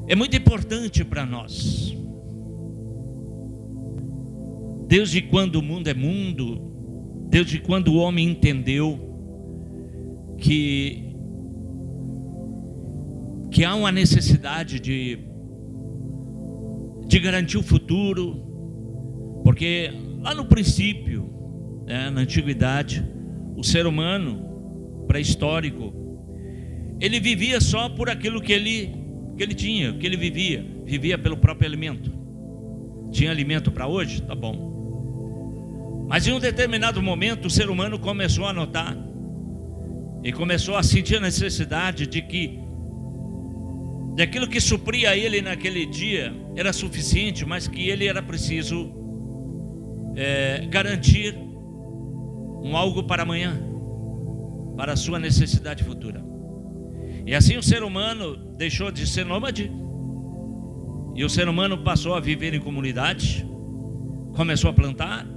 é muito importante para nós. Desde quando o mundo é mundo, desde quando o homem entendeu que há uma necessidade de garantir o futuro, porque lá no princípio, na antiguidade, o ser humano pré-histórico, ele vivia só por aquilo que ele tinha, que ele vivia pelo próprio alimento. Tinha alimento para hoje? Tá bom. Mas em um determinado momento o ser humano começou a notar e começou a sentir a necessidade de que daquilo que supria ele naquele dia era suficiente, mas que ele era preciso garantir algo para amanhã, para a sua necessidade futura. E assim o ser humano deixou de ser nômade, e o ser humano passou a viver em comunidade, começou a plantar,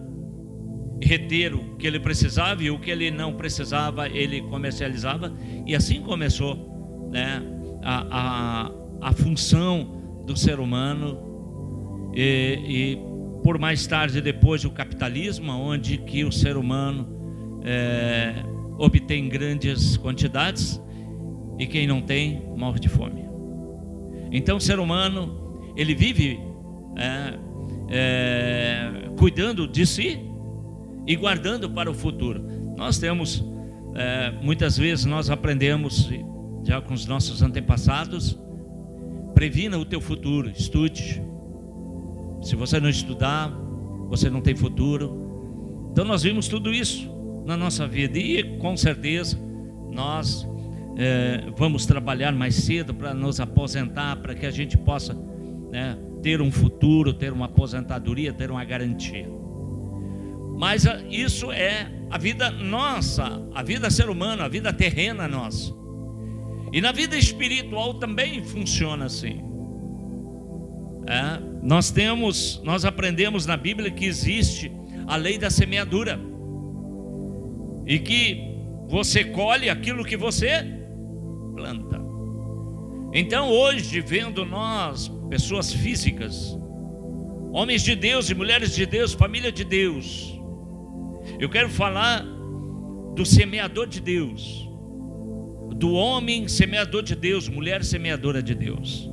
reter o que ele precisava, e o que ele não precisava ele comercializava, e assim começou, a função do ser humano, e por mais tarde depois o capitalismo, onde que o ser humano obtém grandes quantidades e quem não tem morre de fome. Então o ser humano, ele vive cuidando de si e guardando para o futuro. Nós temos, muitas vezes nós aprendemos já com os nossos antepassados: previna o teu futuro, estude. Se você não estudar, você não tem futuro. Então nós vimos tudo isso na nossa vida, e com certeza nós vamos trabalhar mais cedo para nos aposentar, para que a gente possa ter um futuro, ter uma aposentadoria, ter uma garantia. Mas isso é a vida nossa, a vida ser humana, a vida terrena nossa. E na vida espiritual também funciona assim. Nós aprendemos na Bíblia que existe a lei da semeadura, e que você colhe aquilo que você planta. Então hoje, vendo nós, pessoas físicas, homens de Deus e mulheres de Deus, família de Deus, eu quero falar do semeador de Deus, do homem semeador de Deus, mulher semeadora de Deus.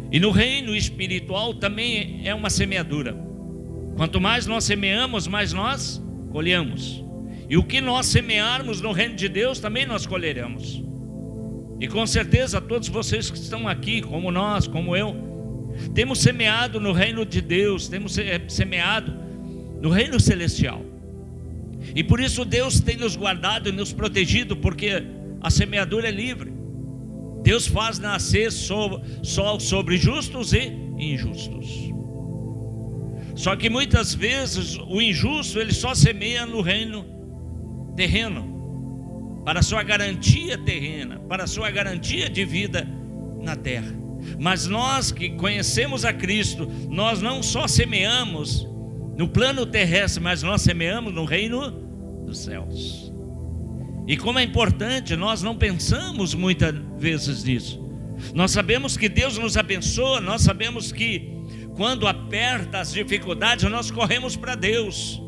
E no reino espiritual também é uma semeadura. Quanto mais nós semeamos, mais nós colhemos. E o que nós semearmos no reino de Deus, também nós colheremos. E com certeza todos vocês que estão aqui, como nós, como eu, temos semeado no reino de Deus, temos semeado no reino celestial. E por isso Deus tem nos guardado e nos protegido, porque a semeadura é livre. Deus faz nascer sol sobre justos e injustos. Só que muitas vezes o injusto, ele só semeia no reino terreno, para a sua garantia terrena, para a sua garantia de vida na terra. Mas nós que conhecemos a Cristo, nós não só semeamos no plano terrestre, mas nós semeamos no reino dos céus. E como é importante, nós não pensamos muitas vezes nisso. Nós sabemos que Deus nos abençoa, nós sabemos que quando aperta as dificuldades, nós corremos para Deus.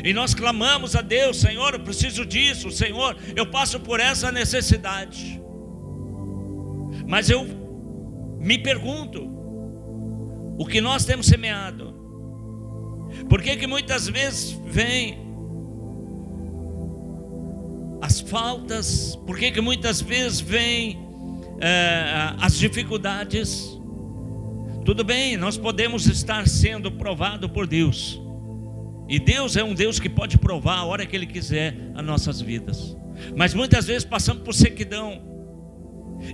E nós clamamos a Deus: Senhor, eu preciso disso, Senhor, eu passo por essa necessidade. Mas eu me pergunto, o que nós temos semeado? Por que muitas vezes vem as faltas? Por que muitas vezes vem as dificuldades? Tudo bem, nós podemos estar sendo provados por Deus, e Deus é um Deus que pode provar a hora que Ele quiser as nossas vidas. Mas muitas vezes passamos por sequidão,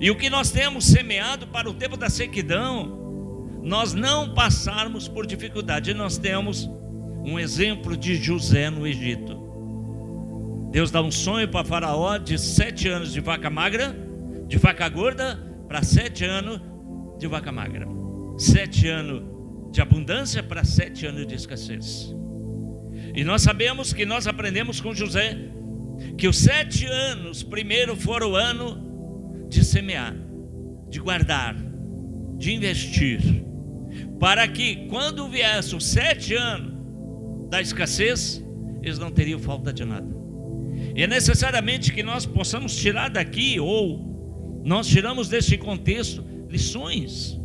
e o que nós temos semeado para o tempo da sequidão, nós não passarmos por dificuldade. E nós temos um exemplo de José no Egito. Deus dá um sonho para Faraó de 7 anos de vaca magra, de vaca gorda, para 7 anos de vaca magra. 7 anos de abundância para 7 anos de escassez. E nós sabemos, que nós aprendemos com José, que os 7 anos primeiro foram o ano de semear, de guardar, de investir, para que quando viesse os 7 anos da escassez, eles não teriam falta de nada. E é necessariamente que nós possamos tirar daqui, ou nós tiramos desse contexto, lições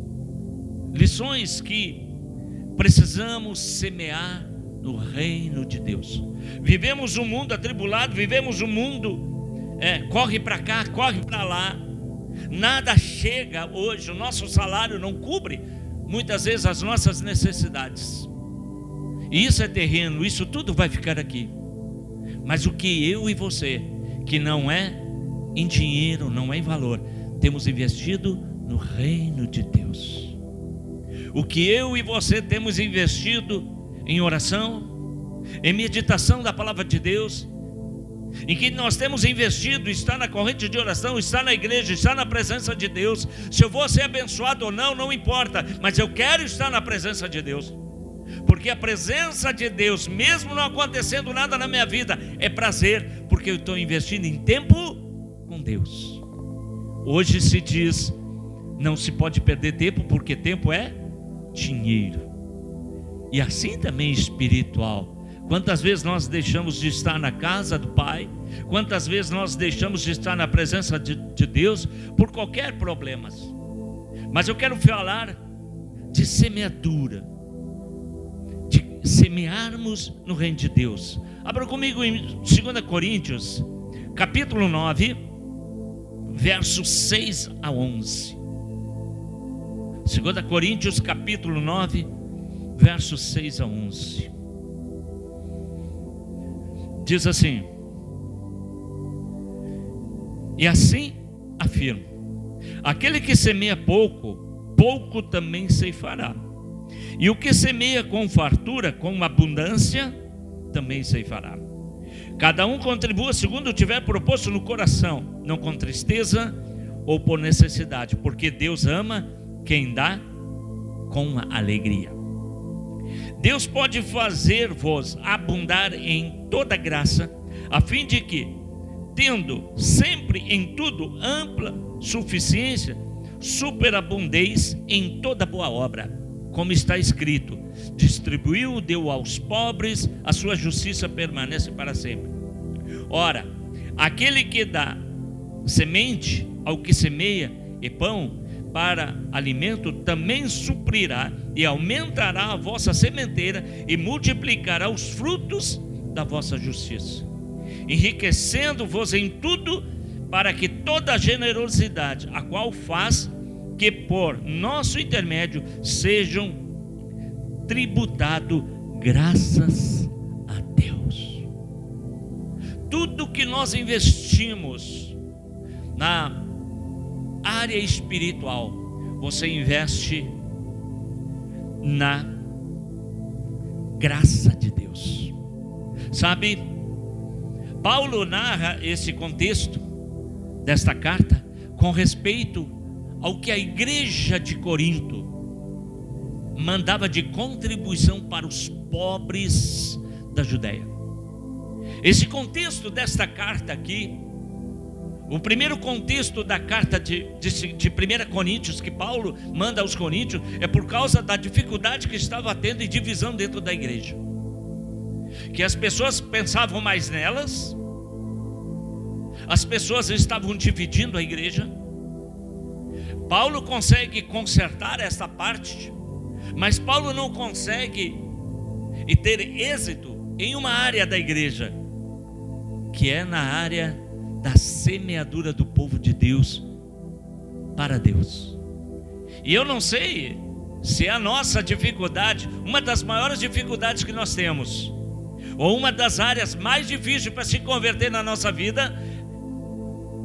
que precisamos semear no reino de Deus. Vivemos um mundo atribulado, vivemos um mundo, corre para cá, corre para lá, nada chega hoje, o nosso salário não cobre muitas vezes as nossas necessidades, e isso é terreno, isso tudo vai ficar aqui. Mas o que eu e você, que não é em dinheiro, não é em valor, temos investido no reino de Deus. O que eu e você temos investido em oração, em meditação da palavra de Deus, em que nós temos investido, está na corrente de oração, está na igreja, está na presença de Deus. Se eu vou ser abençoado ou não, não importa, mas eu quero estar na presença de Deus, porque a presença de Deus, mesmo não acontecendo nada na minha vida, é prazer, porque eu estou investindo em tempo com Deus. Hoje se diz, não se pode perder tempo, porque tempo é dinheiro. E assim também espiritual. Quantas vezes nós deixamos de estar na casa do Pai? Quantas vezes nós deixamos de estar na presença de Deus por qualquer problema? Mas eu quero falar de semeadura, de semearmos no reino de Deus. Abra comigo em 2 Coríntios, capítulo 9, versos 6 a 11. 2 Coríntios, capítulo 9, versos 6 a 11. Diz assim: e assim afirmo, aquele que semeia pouco, pouco também ceifará. E o que semeia com fartura, com abundância, também ceifará. Cada um contribua segundo tiver proposto no coração, não com tristeza ou por necessidade, porque Deus ama quem dá com alegria. Deus pode fazer-vos abundar em toda graça, a fim de que, tendo sempre em tudo ampla suficiência, superabundeis em toda boa obra, como está escrito: distribuiu, deu aos pobres, a sua justiça permanece para sempre. Ora, aquele que dá semente ao que semeia e pão para alimento, também suprirá e aumentará a vossa sementeira e multiplicará os frutos da vossa justiça, enriquecendo-vos em tudo, para que toda a generosidade, a qual faz que por nosso intermédio sejam tributado graças a Deus. Tudo que nós investimos na área espiritual, você investe na graça de Deus. Sabe, Paulo narra esse contexto desta carta com respeito ao que a igreja de Corinto mandava de contribuição para os pobres da Judéia. Esse contexto desta carta aqui, o primeiro contexto da carta de 1 Coríntios, que Paulo manda aos Coríntios, é por causa da dificuldade que estava tendo em divisão dentro da igreja, que as pessoas pensavam mais nelas, as pessoas estavam dividindo a igreja. Paulo consegue consertar essa parte, mas Paulo não consegue e ter êxito em uma área da igreja, que é na área da semeadura do povo de Deus para Deus. E eu não sei se é a nossa dificuldade, uma das maiores dificuldades que nós temos, ou uma das áreas mais difíceis para se converter na nossa vida,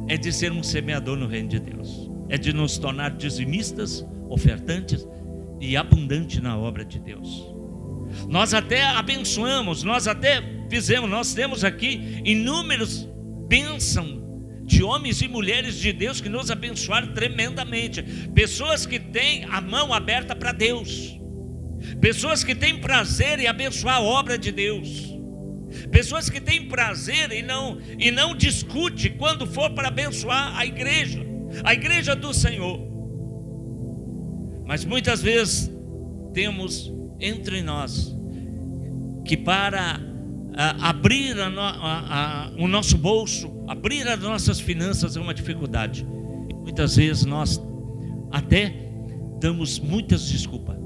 é de sermos semeador no reino de Deus, é de nos tornar dizimistas, ofertantes e abundantes na obra de Deus. Nós até abençoamos, nós até fizemos, nós temos aqui inúmeros bênçãos de homens e mulheres de Deus que nos abençoaram tremendamente, pessoas que têm a mão aberta para Deus, pessoas que têm prazer em abençoar a obra de Deus, pessoas que têm prazer e não discute quando for para abençoar a igreja do Senhor. Mas muitas vezes temos entre nós que para abrir o nosso bolso, abrir as nossas finanças é uma dificuldade. E muitas vezes nós até damos muitas desculpas.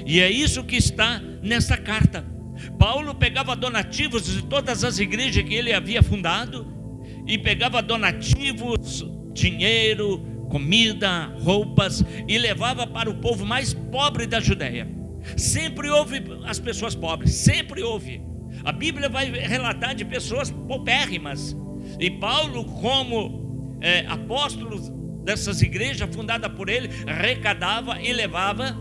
E é isso que está nessa carta. Paulo pegava donativos de todas as igrejas que ele havia fundado, e pegava donativos, dinheiro, comida, roupas, e levava para o povo mais pobre da Judéia. Sempre houve as pessoas pobres, sempre houve. A Bíblia vai relatar de pessoas paupérrimas, e Paulo, como apóstolo dessas igrejas fundadas por ele, arrecadava e levava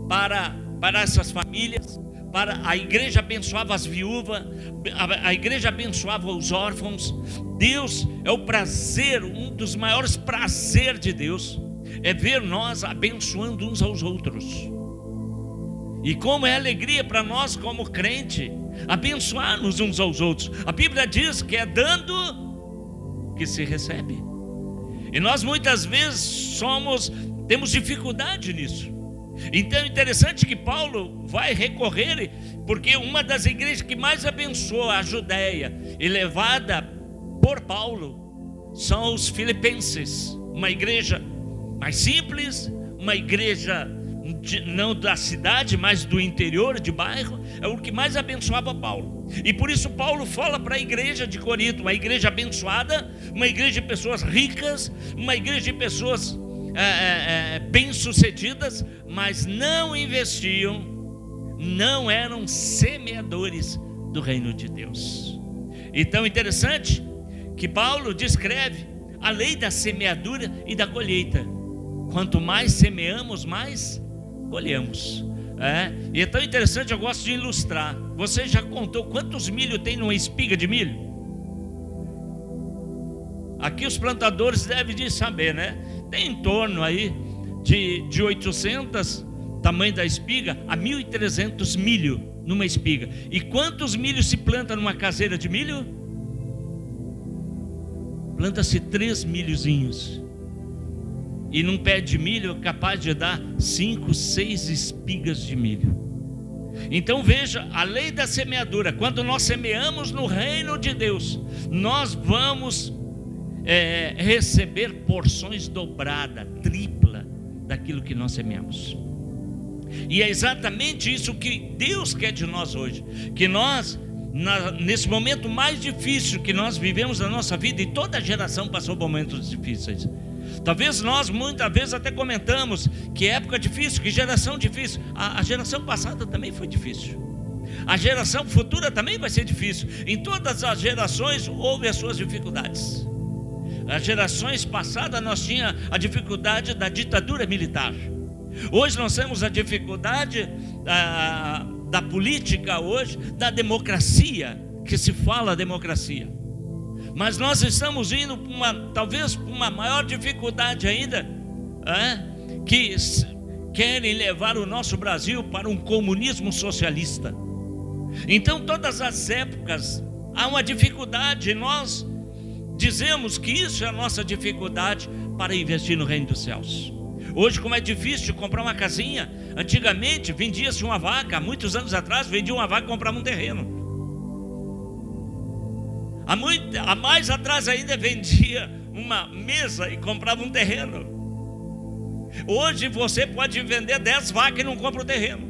para essas famílias. A igreja abençoava as viúvas, a igreja abençoava os órfãos. Deus é o prazer, um dos maiores prazeres de Deus é ver nós abençoando uns aos outros. E como é alegria para nós como crente abençoarmos uns aos outros. A Bíblia diz que é dando que se recebe. E nós muitas vezes temos dificuldade nisso. Então é interessante que Paulo vai recorrer, porque uma das igrejas que mais abençoou a Judéia e levada por Paulo são os filipenses, uma igreja mais simples, uma igreja não da cidade, mas do interior, de bairro, é o que mais abençoava Paulo. E por isso Paulo fala para a igreja de Corinto, uma igreja abençoada, uma igreja de pessoas ricas, uma igreja de pessoas bem-sucedidas, mas não investiam, não eram semeadores do reino de Deus. Então interessante que Paulo descreve a lei da semeadura e da colheita. Quanto mais semeamos, mais colhemos. E é tão interessante, eu gosto de ilustrar. Você já contou quantos milho tem numa espiga de milho? Aqui os plantadores devem de saber, né? Tem em torno aí de 800, tamanho da espiga, a 1.300 milho numa espiga. E quantos milhos se planta numa caseira de milho? Planta-se 3 milhozinhos. E num pé de milho é capaz de dar 5, 6 espigas de milho. Então veja, a lei da semeadura. Quando nós semeamos no reino de Deus, nós vamos receber porções dobradas, tripla daquilo que nós semeamos. E é exatamente isso que Deus quer de nós hoje. Que nós, nesse momento mais difícil que nós vivemos na nossa vida, e toda geração passou momentos difíceis. Talvez nós muitas vezes até comentamos que época difícil, que geração difícil. A geração passada também foi difícil. A geração futura também vai ser difícil. Em todas as gerações houve as suas dificuldades. As gerações passadas nós tínhamos a dificuldade da ditadura militar. Hoje nós temos a dificuldade da política hoje, da democracia, que se fala democracia. Mas nós estamos indo talvez para uma maior dificuldade ainda, que querem levar o nosso Brasil para um comunismo socialista. Então todas as épocas há uma dificuldade. Nós dizemos que isso é a nossa dificuldade para investir no reino dos céus. Hoje, como é difícil comprar uma casinha, antigamente vendia-se uma vaca, muitos anos atrás vendia uma vaca e comprava um terreno. Há mais atrás ainda vendia uma mesa e comprava um terreno. Hoje você pode vender 10 vacas e não compra o terreno.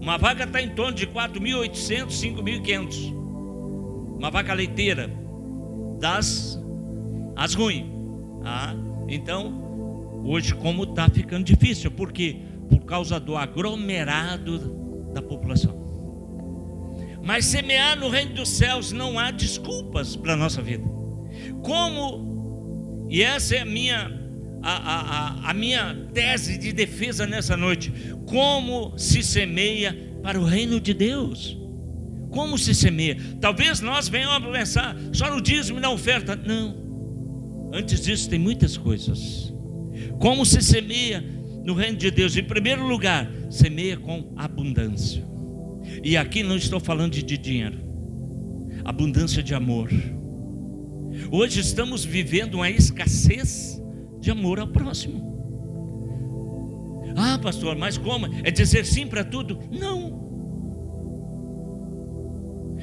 Uma vaca está em torno de 4.800, 5.500. Uma vaca leiteira, as ruins. Então, hoje como está ficando difícil, por quê? Por causa do aglomerado da população. Mas semear no reino dos céus não há desculpas para a nossa vida. Como, e essa é a minha tese de defesa nessa noite, como se semeia para o reino de Deus? Como se semeia? Talvez nós venhamos a pensar só no dízimo e na oferta. Não, antes disso tem muitas coisas. Como se semeia no reino de Deus? Em primeiro lugar, semeia com abundância. E aqui não estou falando de dinheiro, abundância de amor. Hoje estamos vivendo uma escassez de amor ao próximo. Ah, pastor, mas como? É dizer sim para tudo? Não.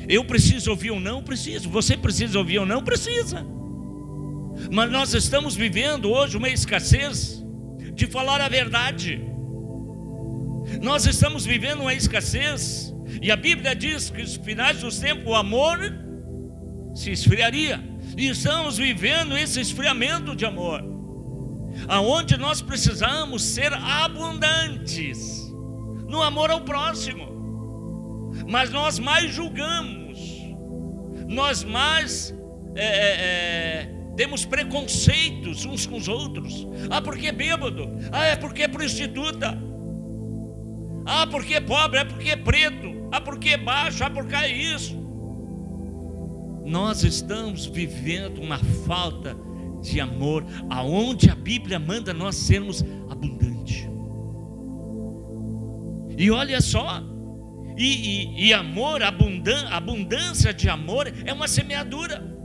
Eu preciso ouvir ou não? Preciso. Você precisa ouvir ou não? Precisa. Mas nós estamos vivendo hoje uma escassez de falar a verdade. Nós estamos vivendo uma escassez, e a Bíblia diz que nos finais dos tempos o amor se esfriaria. E estamos vivendo esse esfriamento de amor, aonde nós precisamos ser abundantes no amor ao próximo. Mas nós mais julgamos, nós mais temos preconceitos uns com os outros. Ah, porque é bêbado. Ah, é porque é prostituta. Ah, porque é pobre. Ah, porque é preto. Ah, porque é baixo. Ah, porque é isso. Nós estamos vivendo uma falta de amor, aonde a Bíblia manda nós sermos abundantes. E olha só, e amor, abundância de amor é uma semeadura.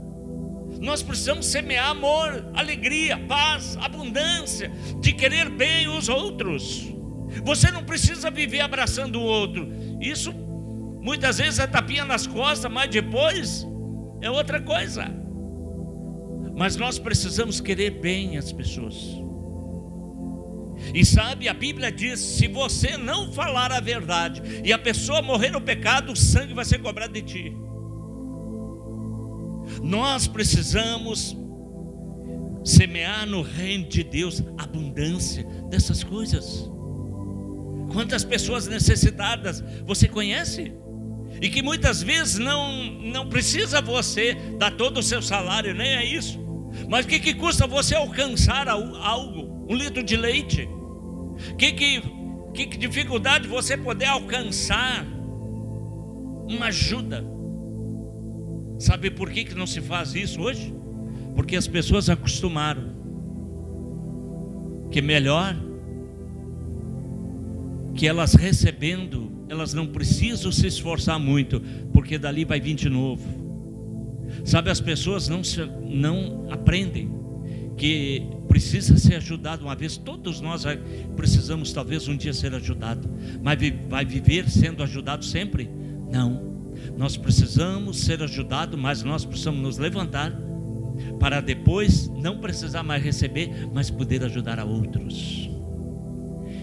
Nós precisamos semear amor, alegria, paz, abundância, de querer bem os outros. Você não precisa viver abraçando o outro. Isso muitas vezes é tapinha nas costas, mas depois é outra coisa. Mas nós precisamos querer bem as pessoas. E sabe, a Bíblia diz: se você não falar a verdade e a pessoa morrer no pecado, o sangue vai ser cobrado de ti. Nós precisamos semear no reino de Deus abundância dessas coisas. Quantas pessoas necessitadas você conhece? E que muitas vezes não precisa você dar todo o seu salário, nem é isso. Mas o que custa você alcançar algo? 1 litro de leite? Que dificuldade você poder alcançar uma ajuda? Sabe por que não se faz isso hoje? Porque as pessoas acostumaram que melhor que elas recebendo, elas não precisam se esforçar muito, porque dali vai vir de novo. Sabe, as pessoas não aprendem que precisa ser ajudado uma vez. Todos nós precisamos talvez um dia ser ajudado, mas vai viver sendo ajudado sempre? Não. Nós precisamos ser ajudados, mas nós precisamos nos levantar para depois não precisar mais receber, mas poder ajudar a outros.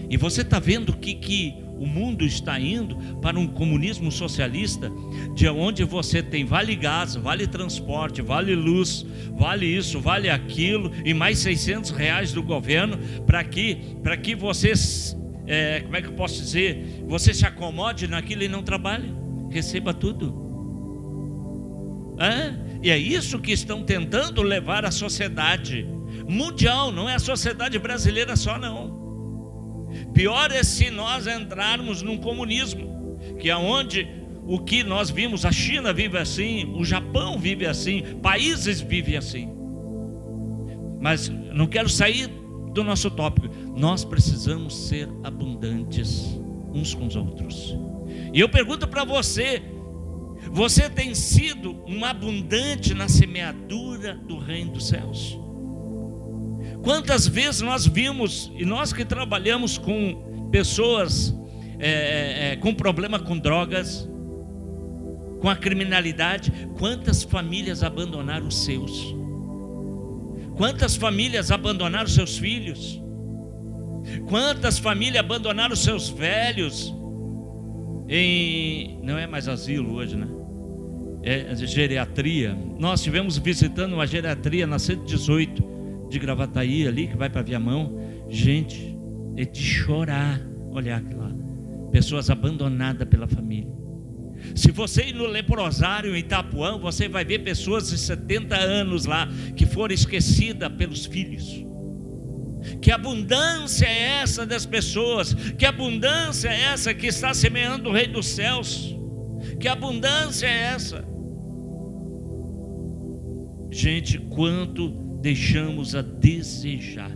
E você está vendo que o mundo está indo para um comunismo socialista, de onde você tem vale gás, vale transporte, vale luz, vale isso, vale aquilo, e mais R$600 do governo, para que você, como é que eu posso dizer, você se acomode naquilo e não trabalhe, receba tudo. E é isso que estão tentando levar a sociedade mundial, não é a sociedade brasileira só não. Pior é se nós entrarmos num comunismo, que é onde o que nós vimos, a China vive assim, o Japão vive assim, países vivem assim. Mas não quero sair do nosso tópico. Nós precisamos ser abundantes uns com os outros. E eu pergunto para você: você tem sido um abundante na semeadura do reino dos céus? Quantas vezes nós vimos, e nós que trabalhamos com pessoas com problema com drogas, com a criminalidade, quantas famílias abandonaram os seus? Quantas famílias abandonaram seus filhos? Quantas famílias abandonaram seus velhos? Não é mais asilo hoje, né? É geriatria. Nós estivemos visitando uma geriatria na 118 de Gravataí ali, que vai para Viamão. Gente, é de chorar olhar aquilo lá. Pessoas abandonadas pela família. Se você ir no leprosário em Itapuã, você vai ver pessoas de 70 anos lá, que foram esquecidas pelos filhos. Que abundância é essa das pessoas? Que abundância é essa que está semeando o reino dos céus? Que abundância é essa? Gente, quanto deixamos a desejar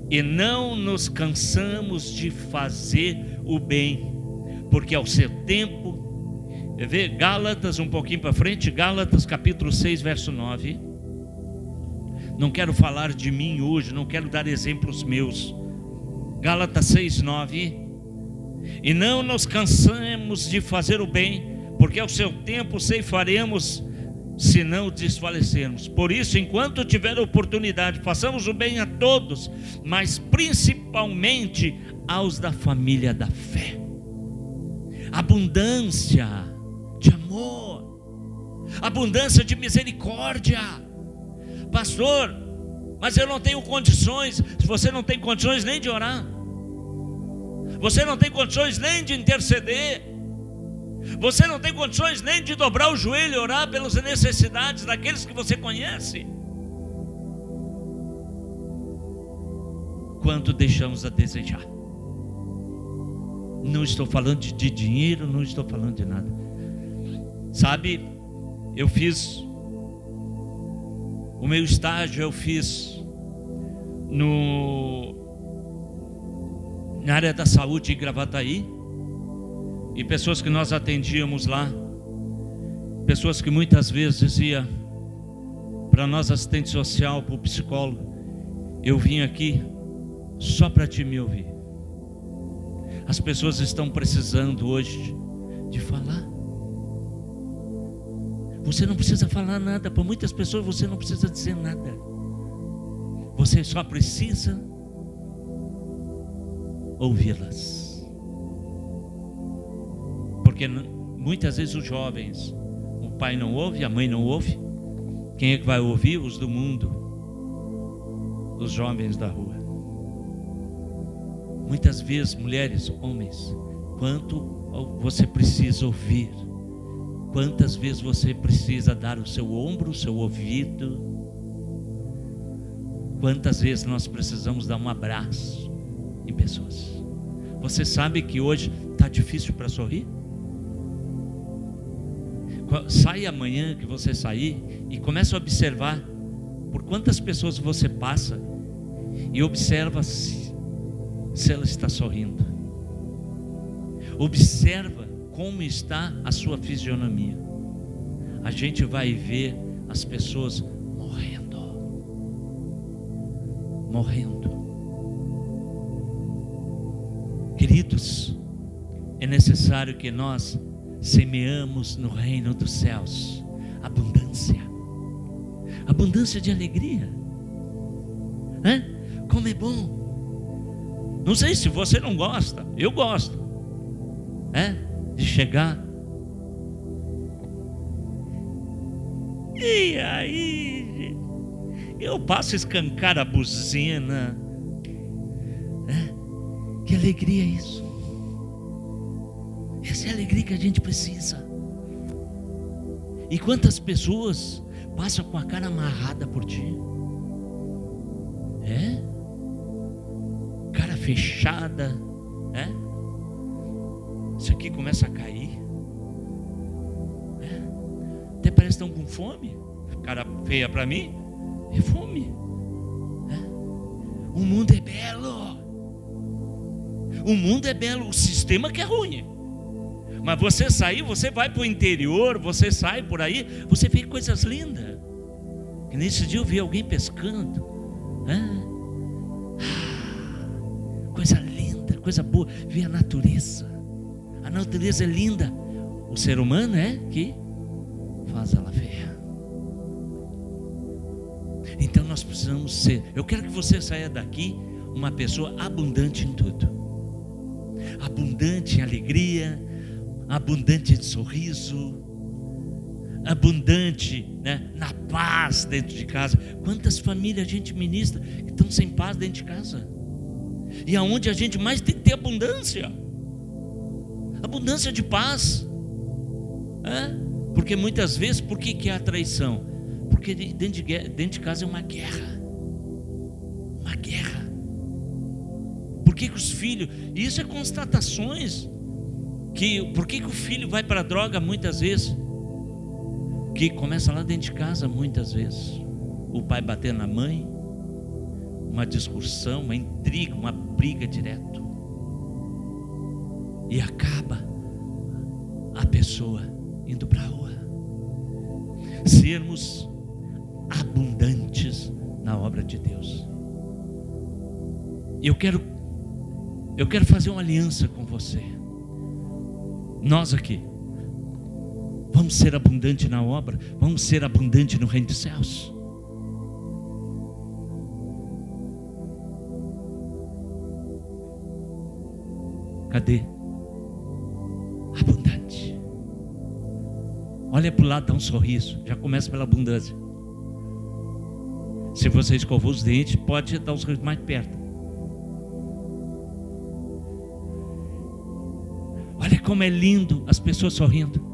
e não nos cansamos de fazer o bem, porque ao seu tempo, vê Gálatas um pouquinho para frente, Gálatas capítulo 6 verso 9. Não quero falar de mim hoje, não quero dar exemplos meus, Gálatas 6:9. E não nos cansemos de fazer o bem, porque ao seu tempo ceifaremos, se não desfalecermos. Por isso, enquanto tiver oportunidade, façamos o bem a todos, mas principalmente aos da família da fé. Abundância de amor, abundância de misericórdia. Pastor, mas eu não tenho condições. Se você não tem condições nem de orar, você não tem condições nem de interceder, você não tem condições nem de dobrar o joelho e orar pelas necessidades daqueles que você conhece, quanto deixamos a desejar. Não estou falando de dinheiro, não estou falando de nada. Sabe, eu fiz o meu estágio, eu fiz na área da saúde em Gravataí, e pessoas que nós atendíamos lá, pessoas que muitas vezes diziam para nós, assistente social, para o psicólogo: eu vim aqui só para te me ouvir. As pessoas estão precisando hoje de falar. Você não precisa falar nada, para muitas pessoas você não precisa dizer nada, você só precisa ouvi-las. Porque muitas vezes os jovens, o pai não ouve, a mãe não ouve. Quem é que vai ouvir? Os do mundo, os jovens da rua. Muitas vezes, mulheres, homens, quanto você precisa ouvir, quantas vezes você precisa dar o seu ombro, o seu ouvido, quantas vezes nós precisamos dar um abraço em pessoas. Você sabe que hoje está difícil para sorrir? Sai amanhã que você sair e começa a observar por quantas pessoas você passa e observa se ela está sorrindo. Observa como está a sua fisionomia. A gente vai ver as pessoas morrendo. Queridos, é necessário que nós semeamos no reino dos céus abundância de alegria. Como é bom. Não sei se você não gosta, eu gosto de chegar e aí eu passo a escancar a buzina. Que alegria é isso. Essa é a alegria que a gente precisa. E quantas pessoas passam com a cara amarrada por ti? Cara fechada. Isso aqui começa a cair. Até parece que estão com fome. Cara feia para mim é fome. O mundo é belo. O mundo é belo. O sistema que é ruim. Mas você sair, você vai para o interior, você sai por aí, você vê coisas lindas. E nesse dia eu vi alguém pescando. Coisa linda, coisa boa. Ver a natureza. A natureza é linda. O ser humano é que faz ela feia. Então nós precisamos ser. Eu quero que você saia daqui uma pessoa abundante em tudo. Abundante em alegria, abundante em sorriso, abundante na paz dentro de casa. Quantas famílias a gente ministra que estão sem paz dentro de casa? E aonde a gente mais tem que ter abundância de paz. Porque muitas vezes, por que é a traição? Porque dentro de casa é uma guerra. Por que os filhos, e isso é constatações, por que o filho vai para a droga muitas vezes? Que começa lá dentro de casa muitas vezes. O pai bater na mãe, uma discussão, uma intriga, uma briga direto, e acaba a pessoa indo para a rua. Sermos abundantes na obra de Deus. Eu quero Eu quero fazer uma aliança com você. Nós aqui vamos ser abundantes na obra, vamos ser abundantes no reino dos céus. Cadê? Abundante. Olha para o lado, dá um sorriso. Já começa pela abundância. Se você escovou os dentes, pode dar um sorriso mais perto. Olha como é lindo as pessoas sorrindo.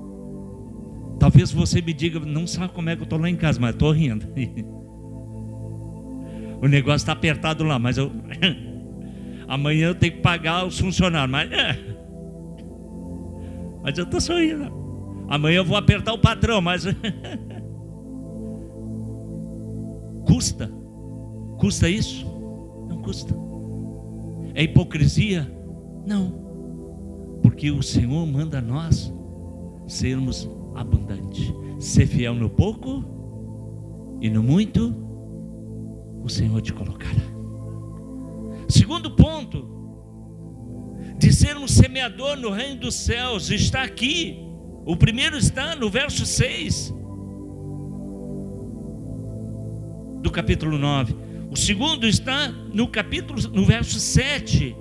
Talvez você me diga, não sabe como é que eu estou lá em casa, mas estou rindo. O negócio está apertado lá, mas amanhã eu tenho que pagar os funcionários, mas eu estou sorrindo. Amanhã eu vou apertar o patrão, mas custa isso? Não custa. É hipocrisia? Não. Porque o Senhor manda nós sermos abundantes. Ser fiel no pouco e no muito o Senhor te colocará. Segundo ponto de sermos semeador no reino dos céus está aqui. O primeiro está no verso 6 do capítulo 9. O segundo está no verso 7.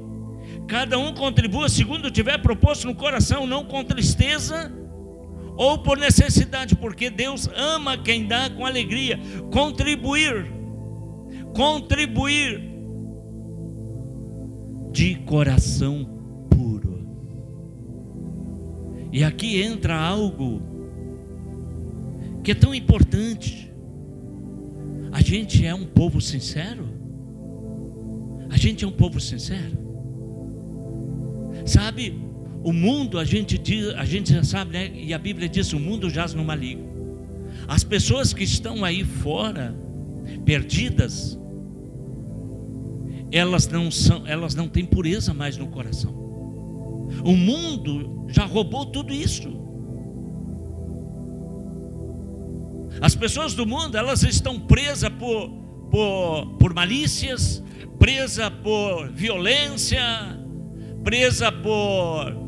Cada um contribua segundo tiver proposto no coração, não com tristeza ou por necessidade, porque Deus ama quem dá com alegria. Contribuir de coração puro. E aqui entra algo que é tão importante. A gente é um povo sincero? A gente é um povo sincero? Sabe, o mundo, a gente já sabe, né? E a Bíblia diz: o mundo jaz no maligno. As pessoas que estão aí fora, perdidas, elas não têm pureza mais no coração. O mundo já roubou tudo isso. As pessoas do mundo, elas estão presas por malícias, presas por violência, presa por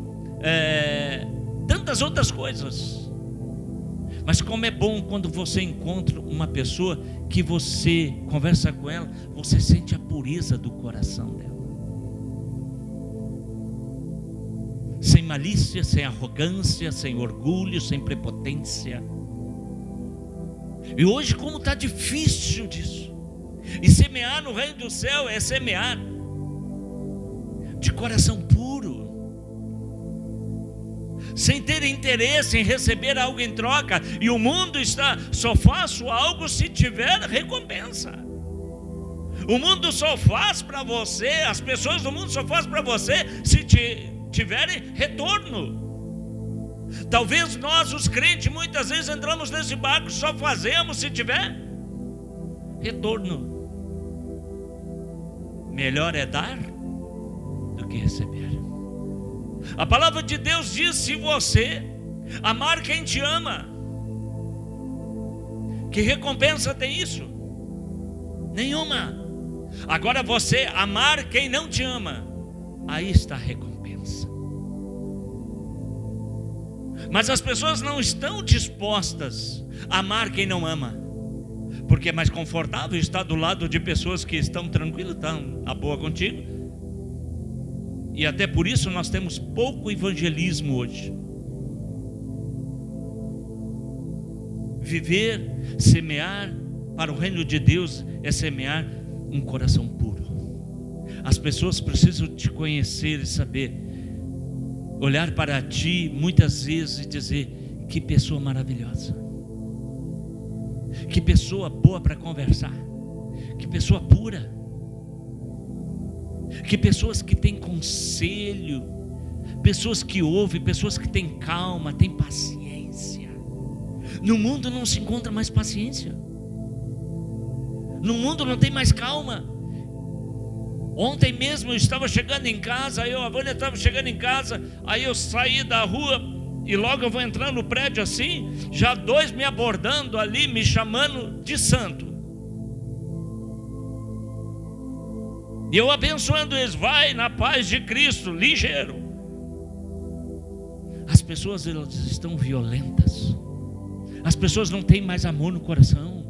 tantas outras coisas. Mas como é bom quando você encontra uma pessoa que você conversa com ela, você sente a pureza do coração dela, sem malícia, sem arrogância, sem orgulho, sem prepotência. E hoje, como está difícil disso. E semear no reino do céu é semear de coração puro, sem ter interesse em receber algo em troca. E o mundo está: só faço algo se tiver recompensa. O mundo só faz para você, as pessoas do mundo só fazem para você se tiverem retorno. Talvez nós, os crentes, muitas vezes entramos nesse barco, só fazemos se tiver retorno. Melhor é dar do que receber. A palavra de Deus diz: se você amar quem te ama, que recompensa tem isso? Nenhuma. Agora, você amar quem não te ama, aí está a recompensa. Mas as pessoas não estão dispostas a amar quem não ama, porque é mais confortável estar do lado de pessoas que estão tranquilas, estão a boa contigo. E até por isso nós temos pouco evangelismo hoje. Viver, semear para o reino de Deus é semear um coração puro. As pessoas precisam te conhecer e saber, olhar para ti muitas vezes e dizer: que pessoa maravilhosa, que pessoa boa para conversar, que pessoa pura, que pessoas que têm conselho, pessoas que ouvem, pessoas que têm calma, têm paciência. No mundo não se encontra mais paciência, no mundo não tem mais calma. Ontem mesmo eu estava chegando em casa, a Vânia estava chegando em casa, aí eu saí da rua e logo eu vou entrar no prédio assim, já dois me abordando ali, me chamando de santo. E eu abençoando eles, vai na paz de Cristo, ligeiro. As pessoas, elas estão violentas. As pessoas não têm mais amor no coração.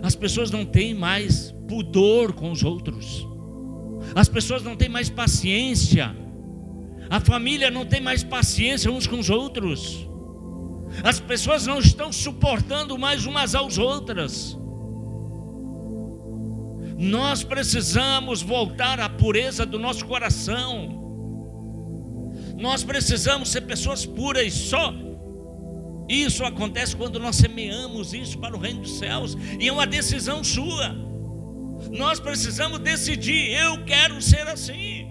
As pessoas não têm mais pudor com os outros. As pessoas não têm mais paciência. A família não tem mais paciência uns com os outros. As pessoas não estão suportando mais umas às outras. Nós precisamos voltar à pureza do nosso coração. Nós precisamos ser pessoas puras. Só isso acontece quando nós semeamos isso para o reino dos céus. E é uma decisão sua. Nós precisamos decidir: eu quero ser assim.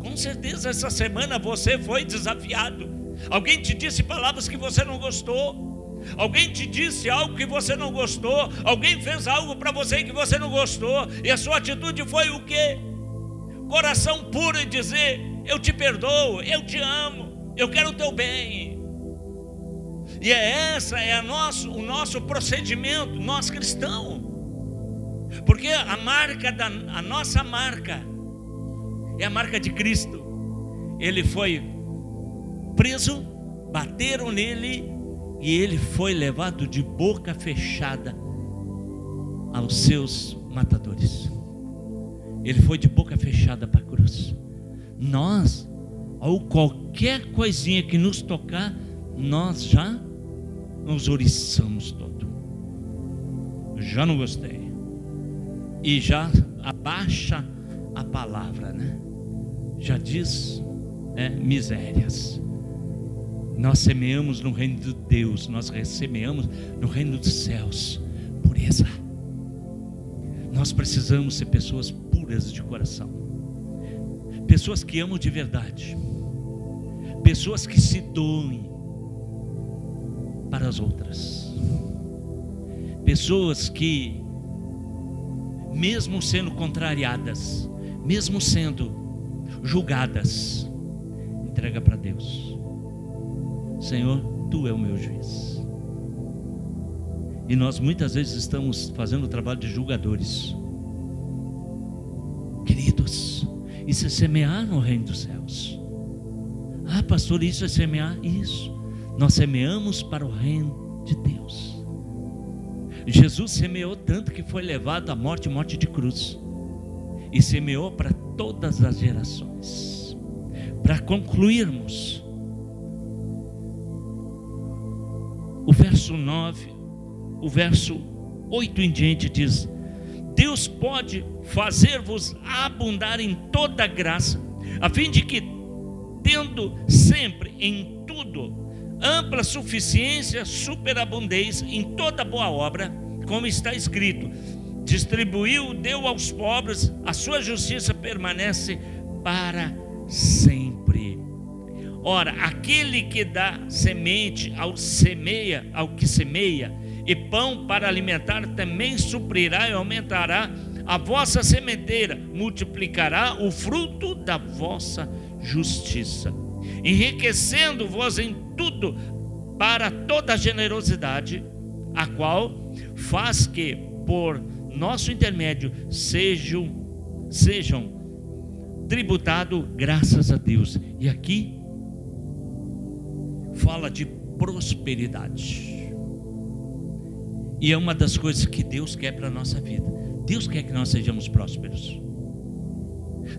Com certeza essa semana você foi desafiado. Alguém te disse palavras que você não gostou. Alguém te disse algo que você não gostou. Alguém fez algo para você que você não gostou. E a sua atitude foi o quê? Coração puro e dizer: eu te perdoo, eu te amo, eu quero o teu bem. E o nosso procedimento, nós cristãos. Porque a nossa marca é a marca de Cristo. Ele foi preso, bateram nele e ele foi levado de boca fechada aos seus matadores. Ele foi de boca fechada para a cruz. Nós, ou qualquer coisinha que nos tocar, nós já nos ouriçamos todo. Já não gostei. E já abaixa a palavra, né? Já diz misérias. Nós semeamos no reino de Deus, nós semeamos no reino dos céus pureza. Nós precisamos ser pessoas puras de coração, pessoas que amam de verdade, pessoas que se doem para as outras, pessoas que, mesmo sendo contrariadas, mesmo sendo julgadas, entrega para Deus. Senhor, Tu é o meu juiz. E nós muitas vezes estamos fazendo o trabalho de julgadores. Queridos, isso é semear no reino dos céus. Ah, pastor, isso é semear? Isso. Nós semeamos para o reino de Deus. Jesus semeou tanto que foi levado à morte de cruz. E semeou para todas as gerações. Para concluirmos, o verso 9, o verso 8 em diante diz: Deus pode fazer-vos abundar em toda graça, a fim de que, tendo sempre em tudo ampla suficiência, superabundez em toda boa obra, como está escrito: distribuiu, deu aos pobres, a sua justiça permanece para sempre. Ora, aquele que dá semente ao que semeia, e pão para alimentar, também suprirá e aumentará a vossa sementeira, multiplicará o fruto da vossa justiça, enriquecendo-vos em tudo para toda generosidade, a qual faz que, por nosso intermédio, sejam tributado graças a Deus. E aqui fala de prosperidade. E é uma das coisas que Deus quer para a nossa vida. Deus quer que nós sejamos prósperos.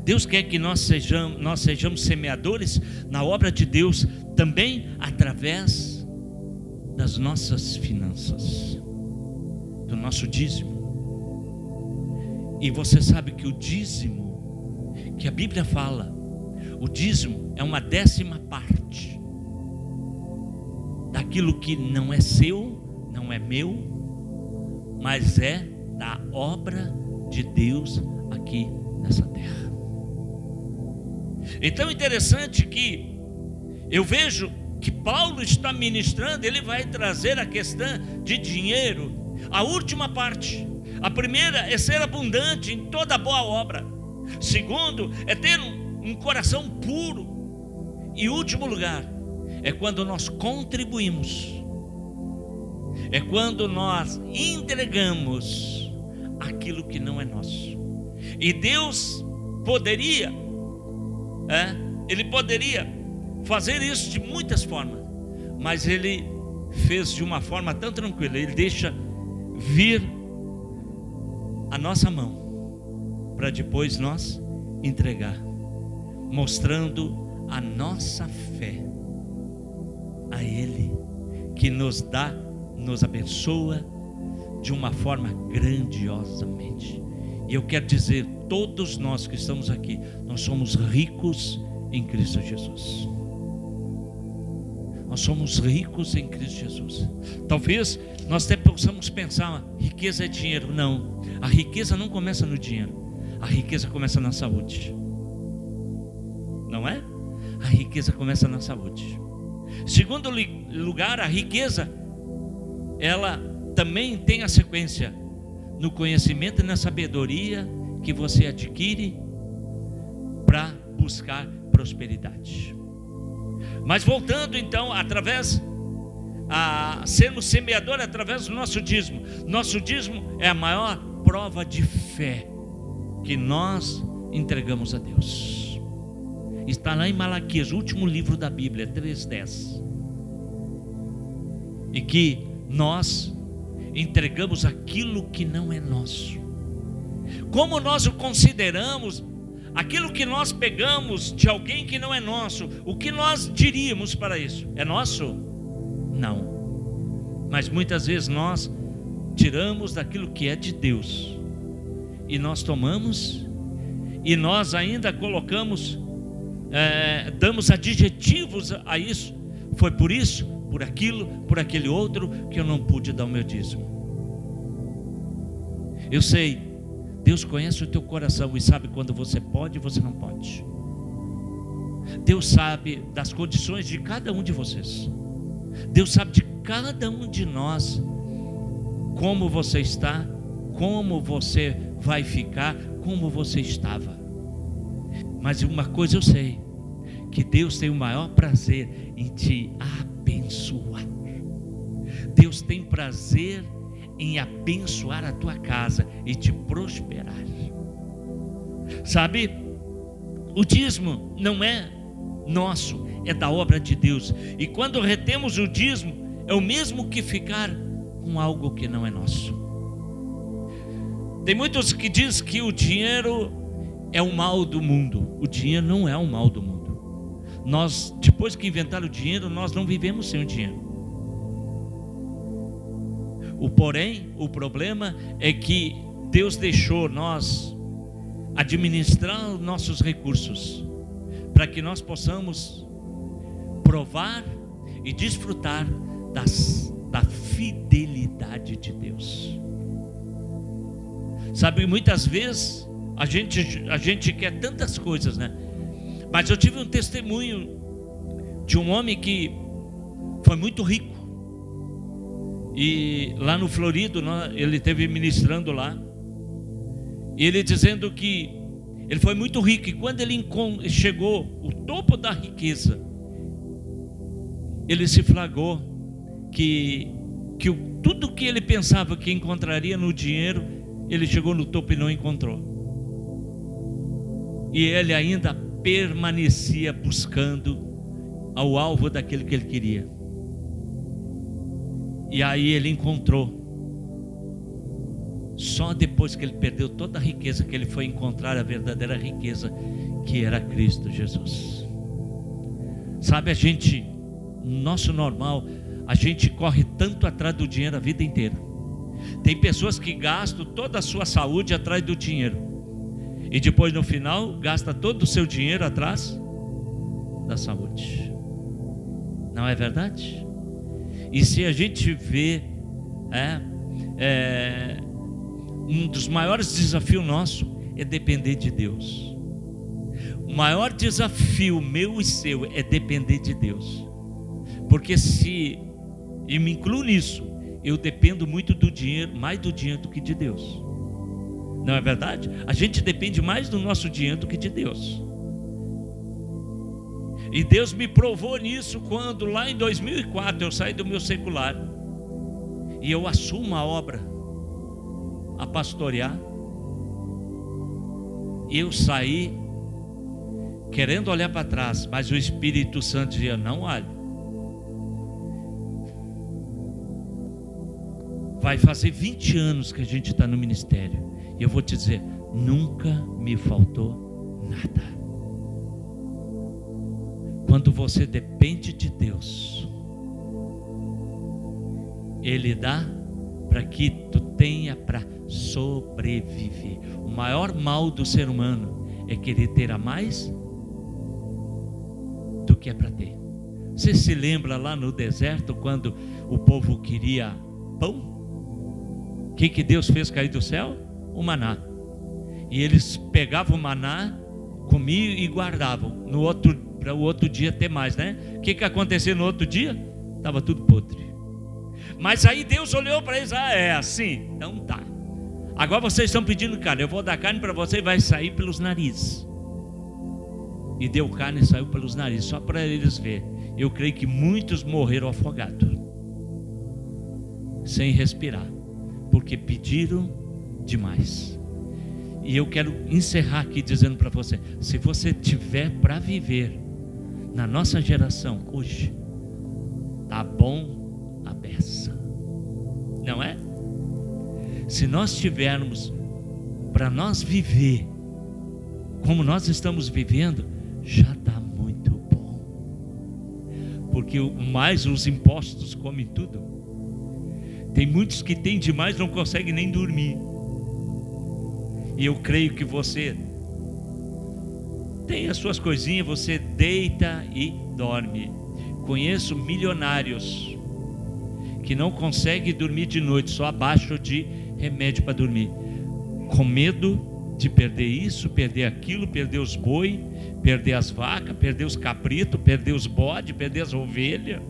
Deus quer que nós sejamos semeadores na obra de Deus, também através das nossas finanças, do nosso dízimo. E você sabe que o dízimo, que a Bíblia fala, o dízimo é uma 10ª parte daquilo que não é seu, não é meu, mas é da obra de Deus aqui nessa terra. Então é interessante que eu vejo que Paulo está ministrando, ele vai trazer a questão de dinheiro, a última parte. A primeira é ser abundante em toda boa obra. Segundo, é ter um coração puro. E último lugar, é quando nós contribuímos, é quando nós entregamos aquilo que não é nosso. E Deus poderia, Ele poderia fazer isso de muitas formas, mas Ele fez de uma forma tão tranquila. Ele deixa vir a nossa mão para depois nós entregar, mostrando a nossa fé a Ele, que nos dá, nos abençoa de uma forma grandiosamente. E eu quero dizer, todos nós que estamos aqui, nós somos ricos em Cristo Jesus. Nós somos ricos em Cristo Jesus. Talvez nós até possamos pensar, riqueza é dinheiro. Não, a riqueza não começa no dinheiro. A riqueza começa na saúde. Não é? A riqueza começa na saúde. Segundo lugar, a riqueza, ela também tem a sequência no conhecimento e na sabedoria que você adquire para buscar prosperidade. Mas voltando então, através a sermos semeadores através do nosso dízimo. Nosso dízimo é a maior prova de fé que nós entregamos a Deus. Está lá em Malaquias, o último livro da Bíblia, 3:10. E que nós entregamos aquilo que não é nosso. Como nós o consideramos? Aquilo que nós pegamos de alguém que não é nosso, o que nós diríamos para isso? É nosso? Não. Mas muitas vezes nós tiramos daquilo que é de Deus e nós tomamos, e nós ainda colocamos, damos adjetivos a isso. Foi por isso, por aquilo, por aquele outro que eu não pude dar o meu dízimo. Eu sei, Deus conhece o teu coração e sabe quando você pode e você não pode. Deus sabe das condições de cada um de vocês. Deus sabe de cada um de nós, como você está, como você vai ficar, como você estava. Mas uma coisa eu sei, que Deus tem o maior prazer em te abençoar. Deus tem prazer em abençoar a tua casa e te prosperar. Sabe, o dízimo não é nosso, é da obra de Deus. E quando retemos o dízimo, é o mesmo que ficar com algo que não é nosso. Tem muitos que dizem que o dinheiro é o mal do mundo. O dinheiro não é o mal do mundo. Nós, depois que inventaram o dinheiro, nós não vivemos sem o dinheiro. Porém, o problema é que Deus deixou nós administrar os nossos recursos para que nós possamos provar e desfrutar da fidelidade de Deus. Sabe, muitas vezes a gente quer tantas coisas, né? Mas eu tive um testemunho de um homem que foi muito rico. E lá no Florido, ele esteve ministrando lá, e ele dizendo que ele foi muito rico, e quando ele chegou ao topo da riqueza, ele se flagrou que tudo que ele pensava que encontraria no dinheiro, ele chegou no topo e não encontrou. E ele ainda permanecia buscando ao alvo daquele que ele queria. E aí ele encontrou. Só depois que ele perdeu toda a riqueza que ele foi encontrar a verdadeira riqueza, que era Cristo Jesus. Sabe, nosso normal, a gente corre tanto atrás do dinheiro a vida inteira. Tem pessoas que gastam toda a sua saúde atrás do dinheiro, e depois no final gasta todo o seu dinheiro atrás da saúde. Não é verdade? E se a gente vê, um dos maiores desafios nossos é depender de Deus. O maior desafio meu e seu é depender de Deus. Porque e me incluo nisso, eu dependo muito do dinheiro, mais do dinheiro do que de Deus. Não é verdade? A gente depende mais do nosso dinheiro do que de Deus. E Deus me provou nisso quando lá em 2004 eu saí do meu secular e eu assumo a obra a pastorear. Eu saí querendo olhar para trás, mas o Espírito Santo dizia: não olhe. Vai fazer 20 anos que a gente está no ministério, e eu vou te dizer, nunca me faltou nada. Quando você depende de Deus, Ele dá para que tu tenha para sobreviver. O maior mal do ser humano é querer ter a mais do que é para ter. Você se lembra lá no deserto, quando o povo queria pão? O que Deus fez cair do céu? O maná. E eles pegavam o maná, comiam e guardavam para o outro dia ter mais, né? O que aconteceu no outro dia? Estava tudo podre. Mas aí Deus olhou para eles: ah, é assim? Então tá. Agora vocês estão pedindo carne, eu vou dar carne para você e vai sair pelos narizes. E deu carne e saiu pelos narizes, só para eles verem. Eu creio que muitos morreram afogados, sem respirar, porque pediram demais. E eu quero encerrar aqui dizendo para você: se você tiver para viver na nossa geração hoje, tá bom a beça, não é? Se nós tivermos para nós viver como nós estamos vivendo, já está muito bom. Porque mais os impostos comem tudo. Tem muitos que têm demais, não conseguem nem dormir. E eu creio que você tem as suas coisinhas, você deita e dorme. Conheço milionários que não conseguem dormir de noite, só abaixo de remédio para dormir, com medo de perder isso, perder aquilo, perder os boi, perder as vacas, perder os cabritos, perder os bodes, perder as ovelhas.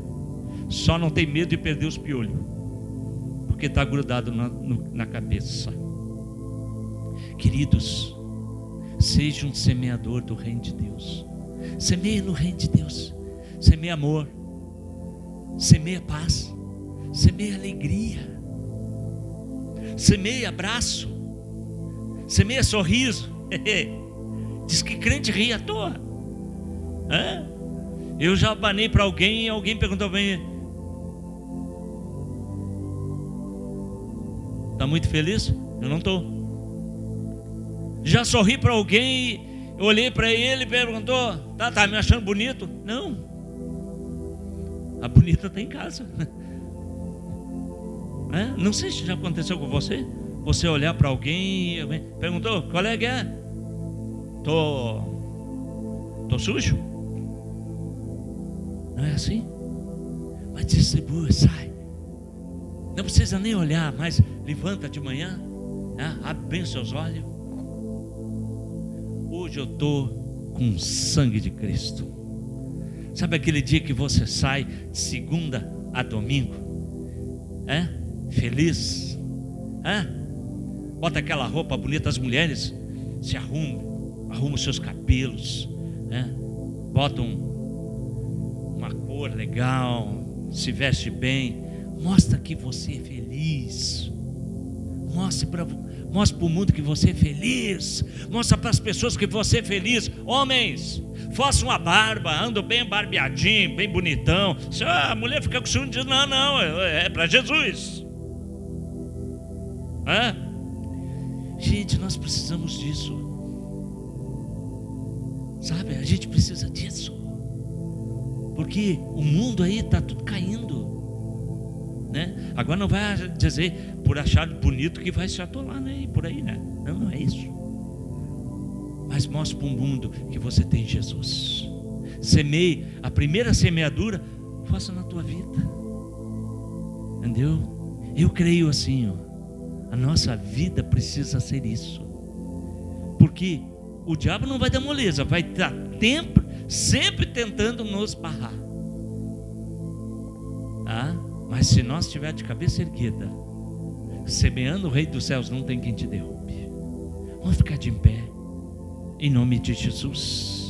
Só não tem medo de perder os piolhos, porque está grudado na cabeça. Queridos, seja um semeador do reino de Deus. Semeia no reino de Deus. Semeia amor, semeia paz, semeia alegria, semeia abraço, semeia sorriso. Diz que crente ri à toa. Eu já abanei para alguém e alguém perguntou para mim: está muito feliz? Eu não estou. Já sorri para alguém e eu olhei para ele e perguntou: tá me achando bonito? Não, a bonita está em casa. Não sei se já aconteceu com você. Você olhar para alguém e perguntou: qual é que é? Tô sujo? Não é assim? Mas distribua, sai. Não precisa nem olhar, mas levanta de manhã, abre bem os seus olhos. Hoje eu estou com o sangue de Cristo. Sabe aquele dia que você sai de segunda a domingo? Feliz? Bota aquela roupa bonita, as mulheres se arrumam os seus cabelos, botam uma cor legal, se veste bem, mostra que você é feliz. Mostre para o mundo que você é feliz. Mostra para as pessoas que você é feliz. Homens, façam a barba, andam bem barbeadinho, bem bonitão. Se a mulher fica com ciúme, diz: não, é para Jesus. Gente, nós precisamos disso. Sabe, a gente precisa disso, porque o mundo aí está tudo caindo, né? Agora não vai dizer por achar bonito que vai se atolar, né? Por aí, né? Não é isso. Mas mostre para o mundo que você tem Jesus. Semeie, a primeira semeadura faça na tua vida, entendeu? Eu creio assim, a nossa vida precisa ser isso, porque o diabo não vai dar moleza, vai estar sempre tentando nos barrar. Mas se nós estivermos de cabeça erguida, semeando o Rei dos Céus, não tem quem te derrube. Vamos ficar de pé, em nome de Jesus.